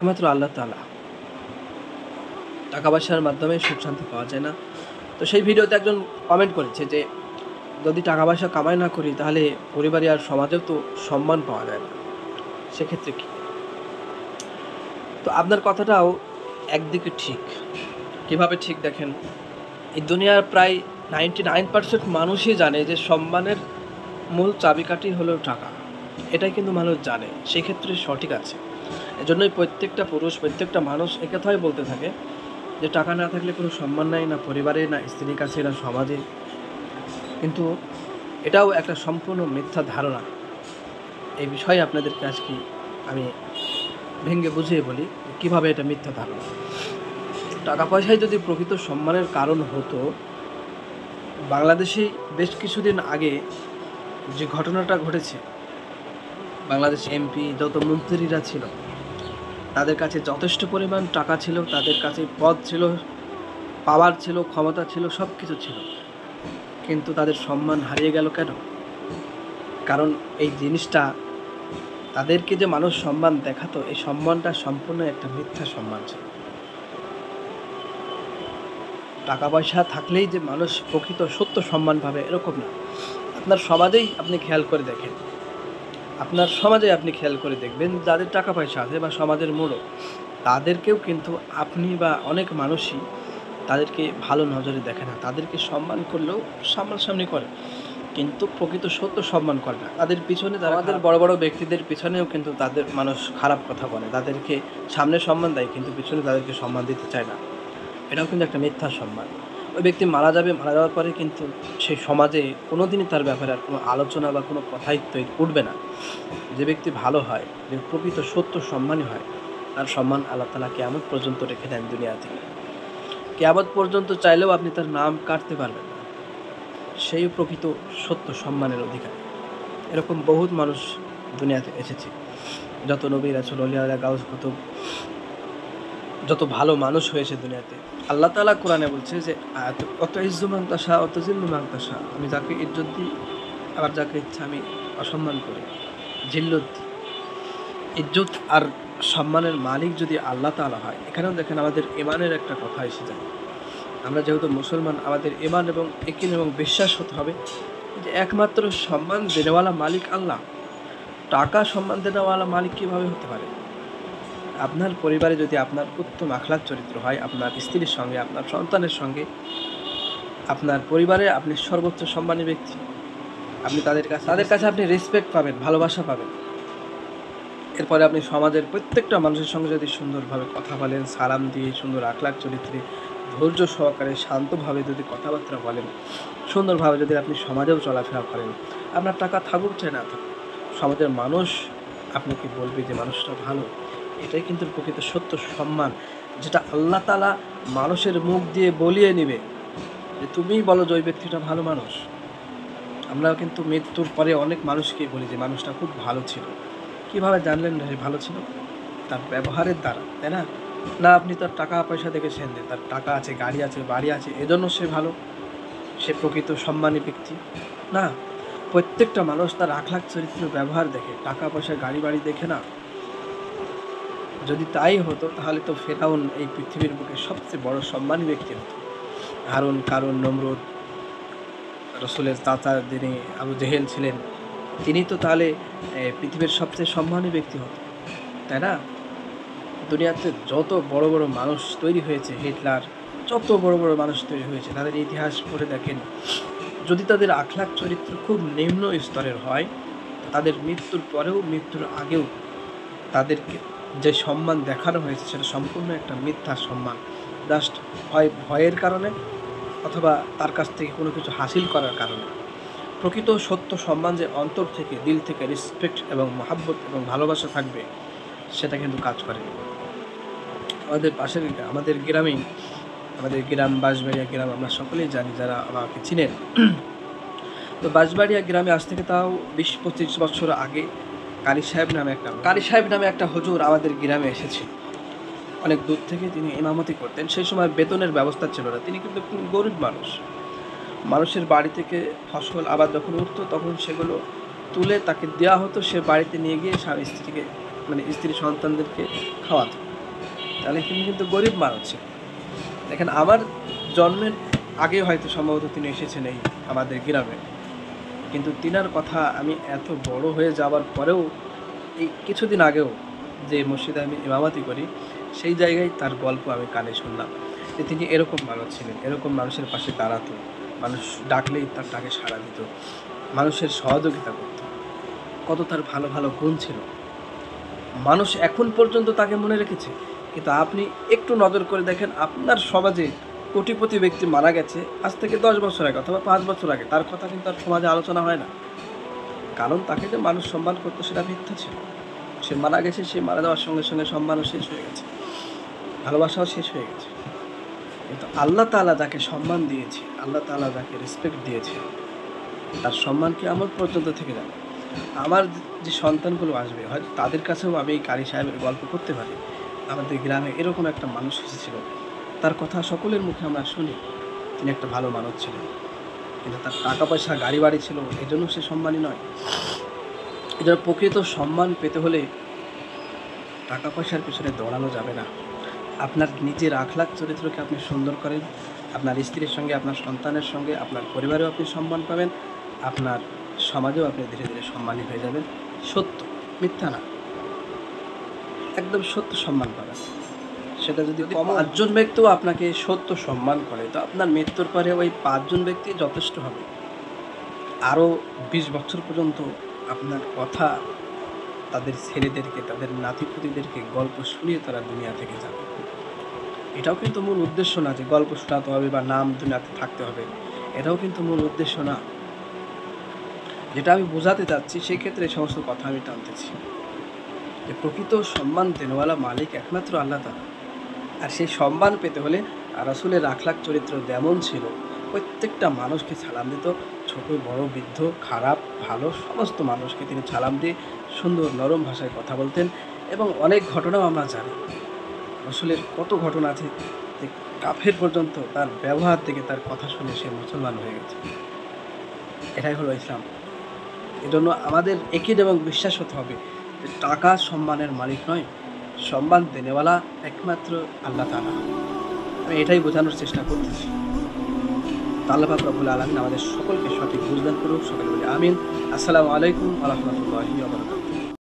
একমাত্র আল্লাহ তাআলা। টাকা পয়সার মাধ্যমে সুখ শান্তি পাওয়া যায় না। তো সেই ভিডিওতে একজন কমেন্ট করেছে যে, যদি টাকা পয়সা কামাই না করি তাহলে পরিবারে আর সমাজেও তো সম্মান পাওয়া যায় না। সেক্ষেত্রে কি? তো আপনার কথাটাও একদিকে ঠিক। কিভাবে ঠিক দেখেন, এই দুনিয়ার প্রায় 99% মানুষই জানে যে সম্মানের মূল চাবিকাঠি হলো টাকা। এটাই কিন্তু মানুষ জানে। সেক্ষেত্রে সঠিক আছে। এজন্যই প্রত্যেকটা পুরুষ, প্রত্যেকটা মানুষ একথাই বলতে থাকে যে টাকা না থাকলে কোনো সম্মান নাই, না পরিবারে, না স্ত্রীর কাছে, না সমাজে। কিন্তু এটাও একটা সম্পূর্ণ মিথ্যা ধারণা। এই বিষয়ে আপনাদেরকে আজকে আমি ভেঙে বুঝিয়ে বলি কীভাবে এটা মিথ্যা ধারণা। টাকা পয়সাই যদি প্রকৃত সম্মানের কারণ হতো, বাংলাদেশে বেশ কিছুদিন আগে যে ঘটনাটা ঘটেছে, বাংলাদেশ এমপি যত মন্ত্রীরা ছিল তাদের কাছে যথেষ্ট পরিমাণ টাকা ছিল, তাদের কাছে পদ ছিল, পাওয়ার ছিল, ক্ষমতা ছিল, সব কিছু ছিল, কিন্তু তাদের সম্মান হারিয়ে গেল কেন? কারণ এই জিনিসটা, তাদেরকে যে মানুষ সম্মান দেখাতো, এই সম্মানটা সম্পূর্ণ একটা মিথ্যা সম্মান ছিল। টাকা পয়সা থাকলেই যে মানুষ প্রকৃত সত্য সম্মান পাবে এরকম না। আপনার সমাজেই আপনি খেয়াল করে দেখেন, আপনার সমাজে আপনি খেয়াল করে দেখবেন, যাদের টাকা পয়সা আছে বা সমাজের মূল্য, তাদেরকেও কিন্তু আপনি বা অনেক মানুষই তাদেরকে ভালো নজরে দেখে না। তাদেরকে সম্মান করলেও সামনাসামনি করে, কিন্তু প্রকৃত সত্য সম্মান করে না। তাদের পিছনে, আমাদের বড় বড় ব্যক্তিদের পিছনেও কিন্তু তাদের মানুষ খারাপ কথা বলে, তাদেরকে সামনে সম্মান দেয় কিন্তু পিছনে তাদেরকে সম্মান দিতে চায় না। এটাও কিন্তু একটা মিথ্যা সম্মান। ওই ব্যক্তি মারা যাবে, মারা যাওয়ার পরে কিন্তু সেই সমাজে কোনোদিনই তার ব্যাপারে আর কোনো আলোচনা বা কোনো কথাই উঠবে না। যে ব্যক্তি ভালো হয়, যে প্রকৃত সত্য সম্মানী হয়, তার সম্মান আল্লাহ তাআলা কিয়ামত পর্যন্ত রেখে দেন দুনিয়া থেকে। কিয়ামত পর্যন্ত চাইলেও আপনি তার নাম কাটতে পারবেন না। সেই প্রকৃত সত্য সম্মানের অধিকারী। এরকম বহুত মানুষ দুনিয়াতে এসেছে, যত নবী রাসূল, আউলিয়া, গাউস, কুতুব, যত ভালো মানুষ হয়েছে দুনিয়াতে। আল্লাহ তাআলা কোরআনে বলছে যে, অত ইজ্জু মান তাশা অত জিল্লু মান তাশা, আমি যাকে ইজ্জত দিই আবার যাকে ইচ্ছা আমি অসম্মান করি, জিল্লত দিই। ইজ্জত আর সম্মানের মালিক যদি আল্লাহ তাআলা হয়, এখানেও দেখেন আমাদের ঈমানের একটা কথা এসে যায়। আমরা যেহেতু মুসলমান, আমাদের ঈমান এবং ইয়াকিন এবং বিশ্বাস হতে হবে যে একমাত্র সম্মান দেনেওয়ালা মালিক আল্লাহ। টাকা সম্মান দেনেওয়ালা মালিক কীভাবে হতে পারে? আপনার পরিবারে যদি আপনার উত্তম আখলাক চরিত্র হয়, আপনার স্ত্রীর সঙ্গে, আপনার সন্তানের সঙ্গে, আপনার পরিবারে আপনি সর্বোচ্চ সম্মানী ব্যক্তি, আপনি তাদের কাছে আপনি রেসপেক্ট পাবেন, ভালোবাসা পাবেন। এরপরে আপনি সমাজের প্রত্যেকটা মানুষের সঙ্গে যদি সুন্দরভাবে কথা বলেন, সালাম দিয়ে, সুন্দর আখলাক চরিত্রে, ধৈর্য সহকারে, শান্তভাবে যদি কথাবার্তা বলেন, সুন্দরভাবে যদি আপনি সমাজেও চলাফেরা করেন, আপনার টাকা থাকুক চাই না থাকুক, সমাজের মানুষ আপনাকে বলবে যে মানুষটা ভালো। এটাই কিন্তু প্রকৃত সত্য সম্মান, যেটা আল্লাহ তাআলা মানুষের মুখ দিয়ে বলিয়ে নেবে যে তুমিই বলো যে ওই ব্যক্তিটা ভালো মানুষ। আমরা কিন্তু মৃত্যুর পরে অনেক মানুষকেই বলি যে মানুষটা খুব ভালো ছিল। কীভাবে জানলেন সে ভালো ছিল? তার ব্যবহারের দ্বারা, তাই না? না আপনি তার টাকা পয়সা দেখেছেন যে তার টাকা আছে, গাড়ি আছে, বাড়ি আছে, এজন্য সে ভালো, সে প্রকৃত সম্মানী ব্যক্তি। না, প্রত্যেকটা মানুষ তার আখলাক চরিত্র ব্যবহার দেখে, টাকা পয়সা গাড়ি বাড়ি দেখে না। যদি তাই হতো তাহলে তো ফেরাউন এই পৃথিবীর বুকে সবচেয়ে বড় সম্মানী ব্যক্তি হতো। হারুন, কারুন, নমরুদ, রসুলের চাচা যিনি আবু জেহেল ছিলেন, তিনি তো তাহলে পৃথিবীর সবচেয়ে সম্মানী ব্যক্তি হতো, তাই না? দুনিয়াতে যত বড় বড় মানুষ তৈরি হয়েছে, হিটলার, যত বড় বড় মানুষ তৈরি হয়েছে, তাদের ইতিহাস পড়ে দেখেন, যদি তাদের আখলাক চরিত্র খুব নিম্ন স্তরের হয়, তাদের মৃত্যুর পরেও, মৃত্যুর আগেও তাদেরকে যে সম্মান দেখানো হয়েছে সেটা সম্পূর্ণ একটা মিথ্যা সম্মান। জাস্ট হয় ভয়ের কারণে অথবা তার কাছ থেকে কোনো কিছু হাসিল করার কারণে। প্রকৃত সত্য সম্মান যে অন্তর থেকে, দিল থেকে রেসপেক্ট এবং মহাব্বত এবং ভালোবাসা থাকবে, সেটা কিন্তু কাজ করে। আমাদের গ্রামেই, আমাদের গ্রাম বাঁশবাড়িয়া গ্রাম, আমরা সকলেই জানি যারা আমাকে চিনেন। তো বাঁশবাড়িয়া গ্রামে আজ থেকে তাও 20-25 বছর আগে কারি সাহেব নামে একটা হুজুর আমাদের গ্রামে এসেছিল। অনেক দূর থেকে তিনি ইমামতি করতেন। সেই সময় বেতনের ব্যবস্থা ছিল না, তিনি কিন্তু গরিব মানুষ। মানুষের বাড়ি থেকে ফসল আবার যখন উঠতো তখন সেগুলো তুলে তাকে দেওয়া হতো, সে বাড়িতে নিয়ে গিয়ে স্বামী স্ত্রীকে, মানে স্ত্রী সন্তানদেরকে খাওয়াতো। তাহলে তিনি কিন্তু গরিব মানুষ ছিলেন। দেখেন আমার জন্মের আগে হয়তো সম্ভবত তিনি এসেছেন এই আমাদের গ্রামে, কিন্তু তিনার কথা আমি এত বড় হয়ে যাওয়ার পরেও এই কিছুদিন আগেও যে মসজিদে আমি ইমামতি করি সেই জায়গায় তার গল্প আমি কানে শুনলাম যে তিনি এরকম মানুষ ছিলেন, এরকম মানুষের পাশে দাঁড়াতো, মানুষ ডাকলেই তার ডাকে সাড়া দিত, মানুষের সহযোগিতা করত, কত তার ভালো ভালো গুণ ছিল। মানুষ এখন পর্যন্ত তাকে মনে রেখেছে। কিন্তু আপনি একটু নজর করে দেখেন, আপনার সমাজে কোটিপতি ব্যক্তি মারা গেছে আজ থেকে 10 বছর আগে অথবা 5 বছর আগে, তার কথা কিন্তু আর সমাজে আলোচনা হয় না। কারণ তাকে যে মানুষ সম্মান করতো সেটা মিথ্যা ছিল। সে মারা গেছে, সে মারা যাওয়ার সঙ্গে সঙ্গে সম্মানও শেষ হয়ে গেছে, ভালোবাসাও শেষ হয়ে গেছে। কিন্তু আল্লাহ তাআলা যাকে সম্মান দিয়েছে, আল্লাহ তাআলা যাকে রেসপেক্ট দিয়েছে, তার সম্মান কি আমার পর্যন্ত থেকে যাবে। আমার যে সন্তানগুলো আসবে হয়তো তাদের কাছেও আমি এই কারি সাহেবের গল্প করতে পারি। আমাদের গ্রামে এরকম একটা মানুষ এসেছিল, তার কথা সকলের মুখে আমরা শুনি, তিনি একটা ভালো মানুষ ছিলেন। কিন্তু তার টাকা পয়সা গাড়ি বাড়ি ছিল, এই জন্য সে সম্মানী নয়। এজন্য প্রকৃত সম্মান পেতে হলে টাকা পয়সার পিছনে দৌড়ানো যাবে না। আপনার নিজের আখলাক চরিত্রকে আপনি সুন্দর করেন, আপনার স্ত্রীর সঙ্গে, আপনার সন্তানের সঙ্গে, আপনার পরিবারেও আপনি সম্মান পাবেন, আপনার সমাজেও আপনি ধীরে ধীরে সম্মানী হয়ে যাবেন। সত্য, মিথ্যা না, একদম সত্য সম্মান পাবেন। সেটা যদি 5 জন ব্যক্তিও আপনাকে সত্য সম্মান করে, তো আপনার মৃত্যুর পরে ওই 5 জন ব্যক্তি যথেষ্ট হবে। আরও 20 বছর পর্যন্ত আপনার কথা তাদের ছেলেদেরকে, তাদের নাতিপুতিদেরকে গল্প শুনিয়ে তারা দুনিয়া থেকে যাবে। এটাও কিন্তু মূল উদ্দেশ্য না যে গল্প শোনাতে হবে বা নাম দুনিয়াতে থাকতে হবে, এটাও কিন্তু মূল উদ্দেশ্য না। যেটা আমি বোঝাতে চাচ্ছি সেই ক্ষেত্রে এই সমস্ত কথা আমি টানতেছি যে প্রকৃত সম্মান দেনওয়ালা মালিক একমাত্র আল্লাহ তাআলা। আর সেই সম্মান পেতে হলে রাসূলের আখলাক চরিত্র যেমন ছিল, প্রত্যেকটা মানুষকে সালাম দিত, ছোট বড় বৃদ্ধ খারাপ ভালো সমস্ত মানুষকে তিনি সালাম দিয়ে সুন্দর নরম ভাষায় কথা বলতেন। এবং অনেক ঘটনাও আমরা জানি, রাসূলের কত ঘটনা আছে যে কাফের পর্যন্ত তার ব্যবহার থেকে, তার কথা শুনে সে মুসলমান হয়ে গেছে। এটাই হলো ইসলাম। এজন্য আমাদের একই এবং বিশ্বাস হতে হবে যে টাকা সম্মানের মালিক নয়, সম্মান দেনেওয়ালা একমাত্র আল্লাহ তাআলা। আমি এটাই বোঝানোর চেষ্টা করতেছি। আল্লাহ পাক রব্বুল আলামিন আমাদের সকলকে সঠিক বুঝদান করুক। সকলে বলি আমিন। আসসালামু আলাইকুম ওয়া রাহমাতুল্লাহি ওয়া বারাকাতুহু।